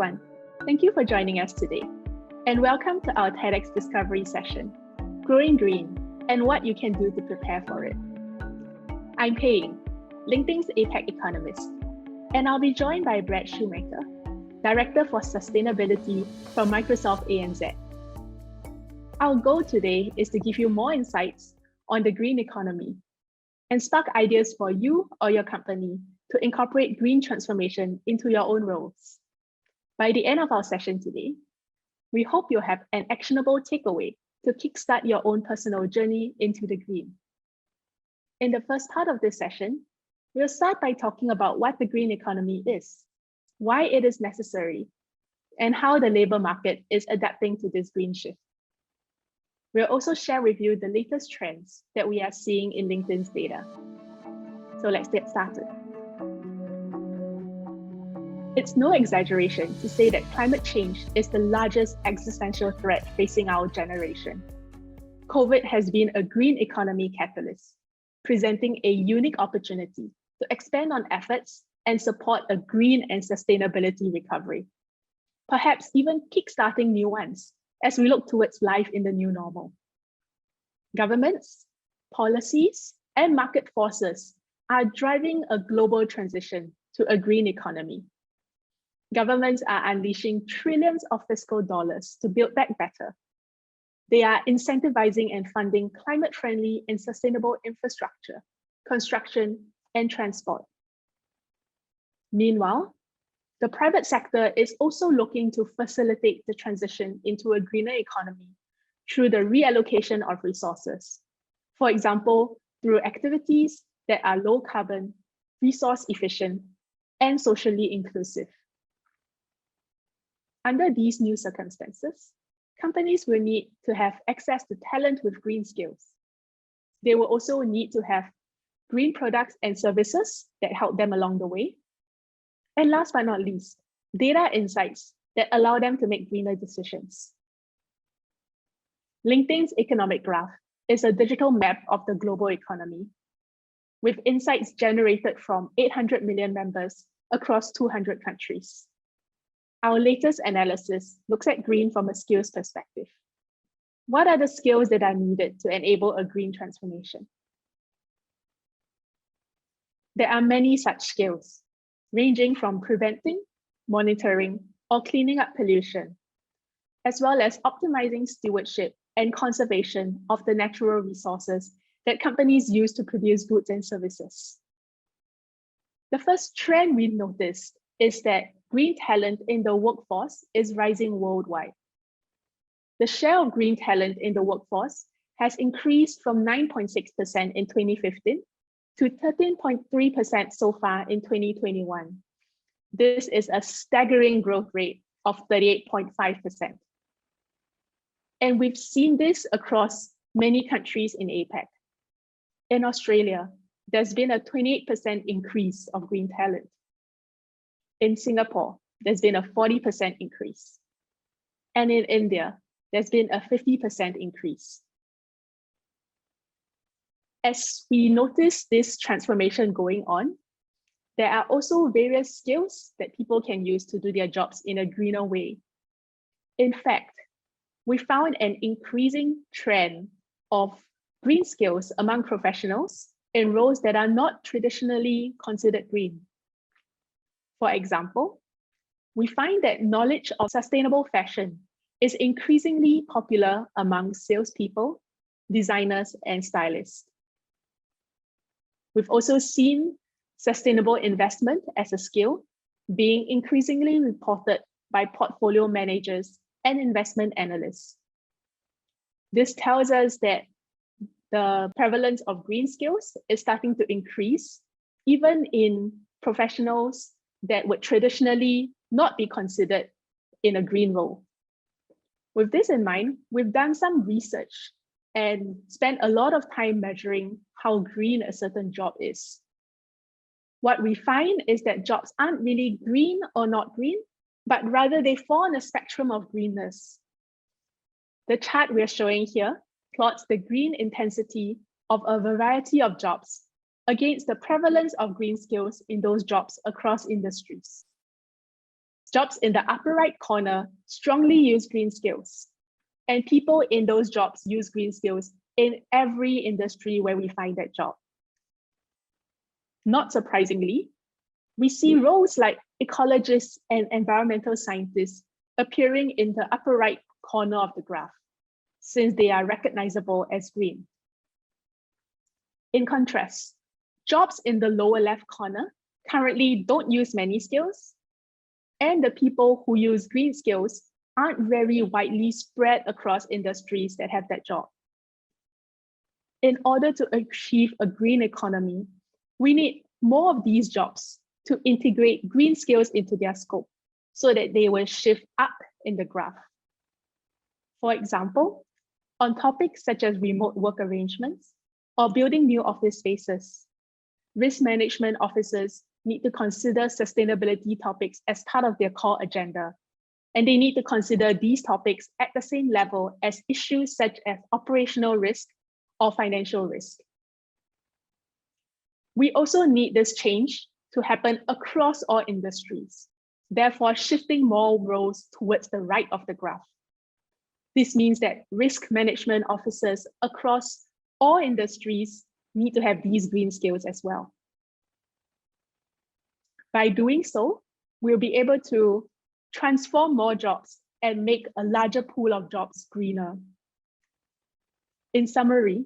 everyone. Thank you for joining us today. And welcome to our TEDx Discovery session, Growing Green and What You Can Do to Prepare for It. I'm Pei, LinkedIn's APAC economist, and I'll be joined by Brad Shoemaker, Director for Sustainability from Microsoft ANZ. Our goal today is to give you more insights on the green economy and spark ideas for you or your company to incorporate green transformation into your own roles. By the end of our session today, we hope you'll have an actionable takeaway to kickstart your own personal journey into the green. In the first part of this session, we'll start by talking about what the green economy is, why it is necessary, and how the labor market is adapting to this green shift. We'll also share with you the latest trends that we are seeing in LinkedIn's data. So let's get started. It's no exaggeration to say that climate change is the largest existential threat facing our generation. COVID has been a green economy catalyst, presenting a unique opportunity to expand on efforts and support a green and sustainability recovery, perhaps even kickstarting new ones as we look towards life in the new normal. Governments, policies, and market forces are driving a global transition to a green economy. Governments are unleashing trillions of fiscal dollars to build back better. They are incentivizing and funding climate-friendly and sustainable infrastructure, construction, and transport. Meanwhile, the private sector is also looking to facilitate the transition into a greener economy through the reallocation of resources. For example, through activities that are low carbon, resource efficient, and socially inclusive. Under these new circumstances, companies will need to have access to talent with green skills. They will also need to have green products and services that help them along the way. And last but not least, data insights that allow them to make greener decisions. LinkedIn's economic graph is a digital map of the global economy, with insights generated from 800 million members across 200 countries. Our latest analysis looks at green from a skills perspective. What are the skills that are needed to enable a green transformation? There are many such skills, ranging from preventing, monitoring, or cleaning up pollution, as well as optimizing stewardship and conservation of the natural resources that companies use to produce goods and services. The first trend we noticed is that green talent in the workforce is rising worldwide. The share of green talent in the workforce has increased from 9.6% in 2015 to 13.3% so far in 2021. This is a staggering growth rate of 38.5%. And we've seen this across many countries in APAC. In Australia, there's been a 28% increase of green talent. In Singapore, there's been a 40% increase. And in India, there's been a 50% increase. As we notice this transformation going on, there are also various skills that people can use to do their jobs in a greener way. In fact, we found an increasing trend of green skills among professionals in roles that are not traditionally considered green. For example, we find that knowledge of sustainable fashion is increasingly popular among salespeople, designers, and stylists. We've also seen sustainable investment as a skill being increasingly reported by portfolio managers and investment analysts. This tells us that the prevalence of green skills is starting to increase, even in professionals that would traditionally not be considered in a green role. With this in mind, we've done some research and spent a lot of time measuring how green a certain job is. What we find is that jobs aren't really green or not green, but rather they fall on a spectrum of greenness. The chart we're showing here plots the green intensity of a variety of jobs against the prevalence of green skills in those jobs across industries. Jobs in the upper right corner strongly use green skills, and people in those jobs use green skills in every industry where we find that job. Not surprisingly, we see roles like ecologists and environmental scientists appearing in the upper right corner of the graph, since they are recognizable as green. In contrast, jobs in the lower left corner currently don't use many skills, and the people who use green skills aren't very widely spread across industries that have that job. In order to achieve a green economy, we need more of these jobs to integrate green skills into their scope so that they will shift up in the graph. For example, on topics such as remote work arrangements or building new office spaces, risk management officers need to consider sustainability topics as part of their core agenda. And they need to consider these topics at the same level as issues such as operational risk or financial risk. We also need this change to happen across all industries, therefore shifting more roles towards the right of the graph. This means that risk management officers across all industries need to have these green skills as well. By doing so, we'll be able to transform more jobs and make a larger pool of jobs greener. In summary,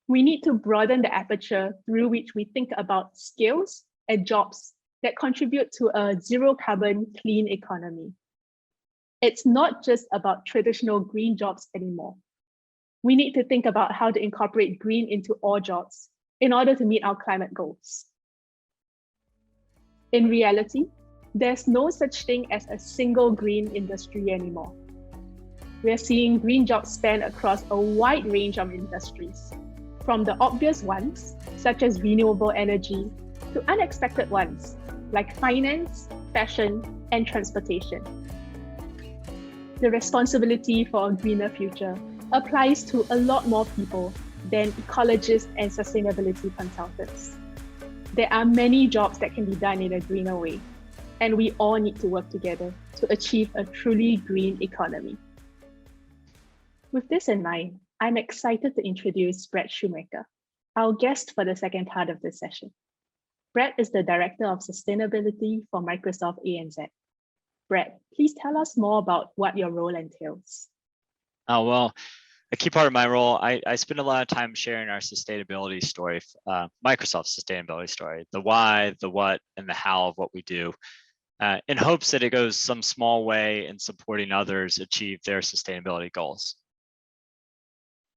we need to broaden the aperture through which we think about skills and jobs that contribute to a zero carbon clean economy. It's not just about traditional green jobs anymore. We need to think about how to incorporate green into all jobs in order to meet our climate goals. In reality, there's no such thing as a single green industry anymore. We are seeing green jobs span across a wide range of industries, from the obvious ones, such as renewable energy, to unexpected ones, like finance, fashion, and transportation. The responsibility for a greener future applies to a lot more people than ecologists and sustainability consultants. There are many jobs that can be done in a greener way, and we all need to work together to achieve a truly green economy. With this in mind, I'm excited to introduce Brett Shoemaker, our guest for the second part of this session. Brett is the Director of Sustainability for Microsoft ANZ. Brett, please tell us more about what your role entails. Oh, well, a key part of my role, I spend a lot of time sharing our sustainability story, Microsoft's sustainability story, the why, the what, and the how of what we do, in hopes that it goes some small way in supporting others achieve their sustainability goals.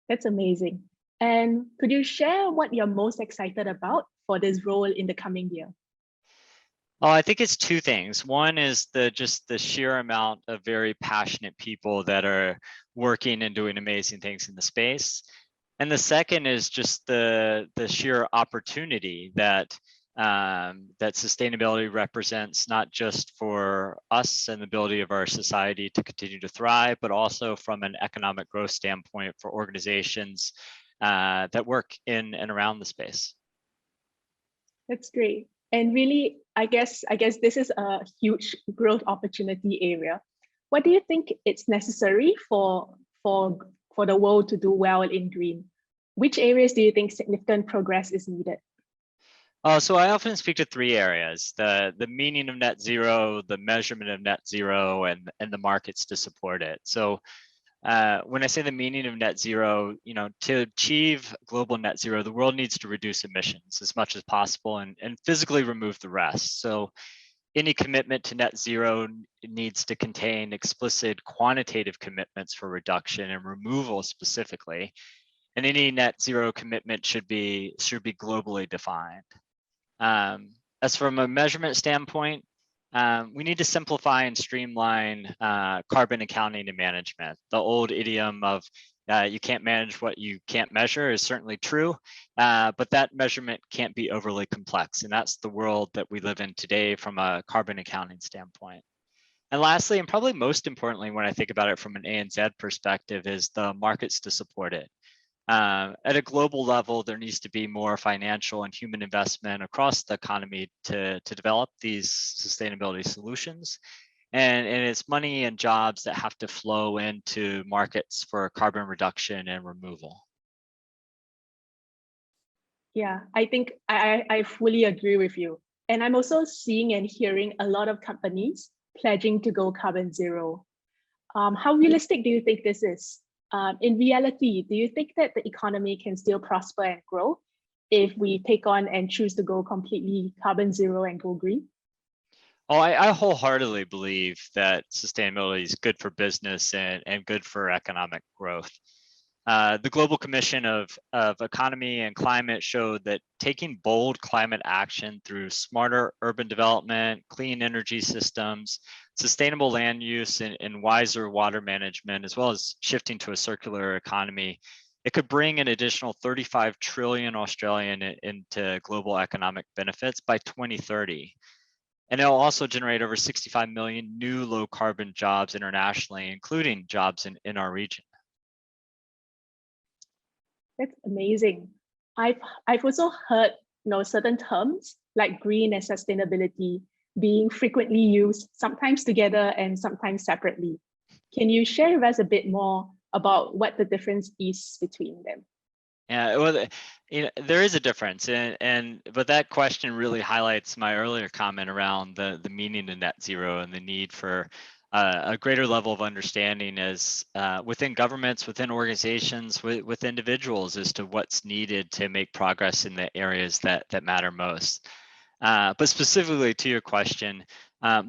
That's amazing. And could you share what you're most excited about for this role in the coming year? Oh, I think it's two things. One is just the sheer amount of very passionate people that are working and doing amazing things in the space. And the second is just the sheer opportunity that that sustainability represents, not just for us and the ability of our society to continue to thrive, but also from an economic growth standpoint for organizations that work in and around the space. That's great. And really, I guess this is a huge growth opportunity area. What do you think it's necessary for the world to do well in green? Which areas do you think significant progress is needed? So I often speak to three areas: the meaning of net zero, the measurement of net zero, and the markets to support it. So when I say the meaning of net zero, to achieve global net zero, the world needs to reduce emissions as much as possible and physically remove the rest. So any commitment to net zero needs to contain explicit quantitative commitments for reduction and removal specifically. And any net zero commitment should be globally defined. As from a measurement standpoint, we need to simplify and streamline carbon accounting and management. The old idiom of you can't manage what you can't measure is certainly true, but that measurement can't be overly complex. And that's the world that we live in today from a carbon accounting standpoint. And lastly, and probably most importantly, when I think about it from an ANZ perspective, is the markets to support it. At a global level, there needs to be more financial and human investment across the economy to develop these sustainability solutions. and it's money and jobs that have to flow into markets for carbon reduction and removal. Yeah, I think I fully agree with you. And I'm also seeing and hearing a lot of companies pledging to go carbon zero. How realistic do you think this is? In reality, do you think that the economy can still prosper and grow if we take on and choose to go completely carbon zero and go green? Oh, I wholeheartedly believe that sustainability is good for business and good for economic growth. The Global Commission of Economy and Climate showed that taking bold climate action through smarter urban development, clean energy systems, sustainable land use, and wiser water management, as well as shifting to a circular economy, it could bring an additional 35 trillion Australian into global economic benefits by 2030. And it'll also generate over 65 million new low carbon jobs internationally, including jobs in our region. That's amazing. I've also heard certain terms like green and sustainability being frequently used, sometimes together and sometimes separately. Can you share with us a bit more about what the difference is between them? Yeah, well, there is a difference, but that question really highlights my earlier comment around the meaning of net zero and the need for a greater level of understanding as within governments, within organizations, with individuals as to what's needed to make progress in the areas that matter most. But specifically to your question,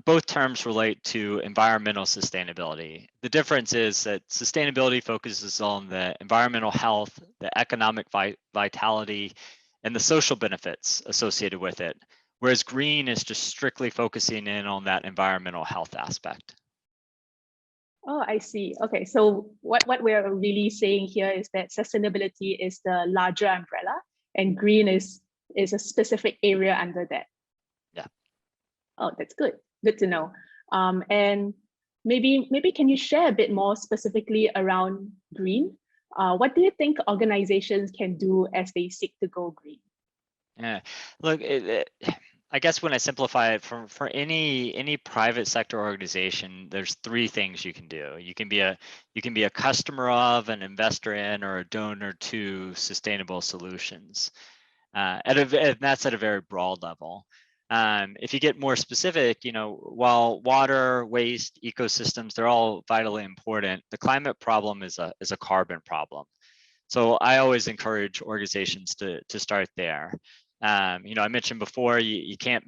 both terms relate to environmental sustainability. The difference is that sustainability focuses on the environmental health, the economic vitality, and the social benefits associated with it, whereas green is just strictly focusing in on that environmental health aspect. Oh, I see. Okay, so what we're really saying here is that sustainability is the larger umbrella and green is a specific area under that. Yeah. Oh, that's good. Good to know. And maybe can you share a bit more specifically around green? What do you think organizations can do as they seek to go green? Yeah, look, I guess when I simplify it, for any private sector organization, there's three things you can do. You can be a customer of, an investor in, or a donor to sustainable solutions. And that's at a very broad level. If you get more specific, while water, waste, ecosystems, they're all vitally important, the climate problem is a carbon problem. So I always encourage organizations to start there. I mentioned before you can't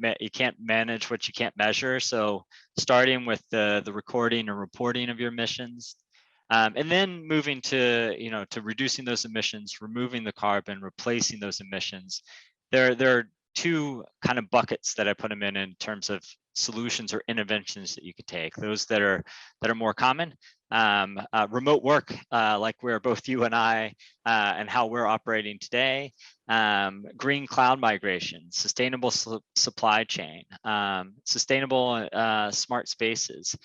manage what you can't measure. So starting with the recording and reporting of your emissions, and then moving to reducing those emissions, removing the carbon, replacing those emissions. There are two kind of buckets that I put them in terms of solutions or interventions that you could take. Those that are more common, remote work, like where both you and I and how we're operating today, green cloud migration, sustainable supply chain, sustainable smart spaces.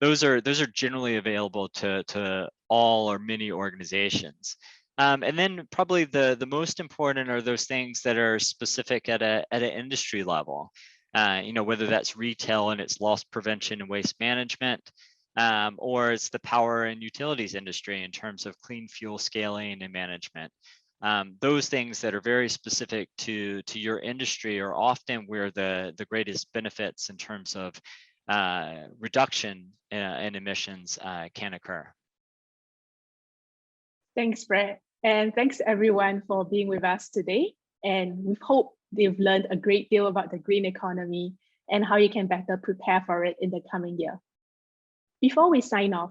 Those are generally available to all or many organizations. And then probably the most important are those things that are specific at an industry level. Whether that's retail and its loss prevention and waste management, or it's the power and utilities industry in terms of clean fuel scaling and management. Those things that are very specific to your industry are often where the greatest benefits in terms of reduction in emissions can occur. Thanks, Brett. And thanks everyone for being with us today. And we hope they've learned a great deal about the green economy and how you can better prepare for it in the coming year. Before we sign off,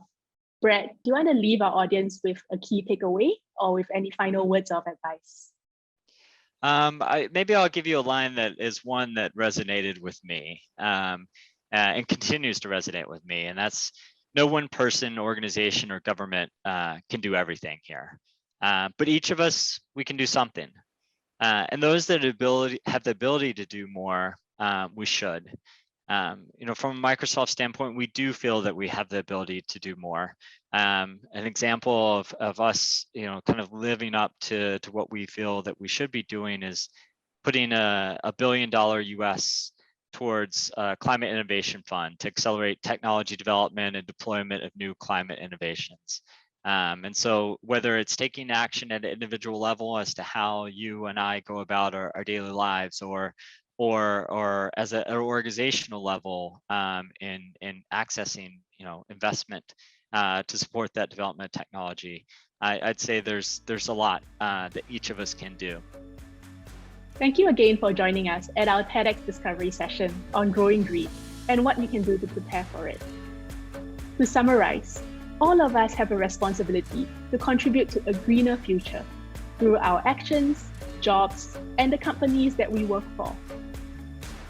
Brett, do you want to leave our audience with a key takeaway or with any final words of advice? Maybe I'll give you a line that is one that resonated with me and continues to resonate with me. And that's, no one person, organization, or government can do everything here. But each of us, we can do something. And those that have the ability to do more, we should. From a Microsoft standpoint, we do feel that we have the ability to do more. An example of us, kind of living up to what we feel that we should be doing is putting a $1 billion US towards a climate innovation fund to accelerate technology development and deployment of new climate innovations. And so whether it's taking action at an individual level as to how you and I go about our daily lives, or as an organizational level in accessing investment to support that development of technology, I'd say there's a lot that each of us can do. Thank you again for joining us at our TEDx Discovery session on growing green and what you can do to prepare for it. To summarize, all of us have a responsibility to contribute to a greener future through our actions, jobs, and the companies that we work for.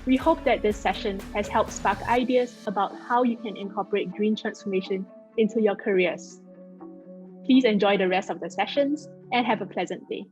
We hope that this session has helped spark ideas about how you can incorporate green transformation into your careers. Please enjoy the rest of the sessions and have a pleasant day.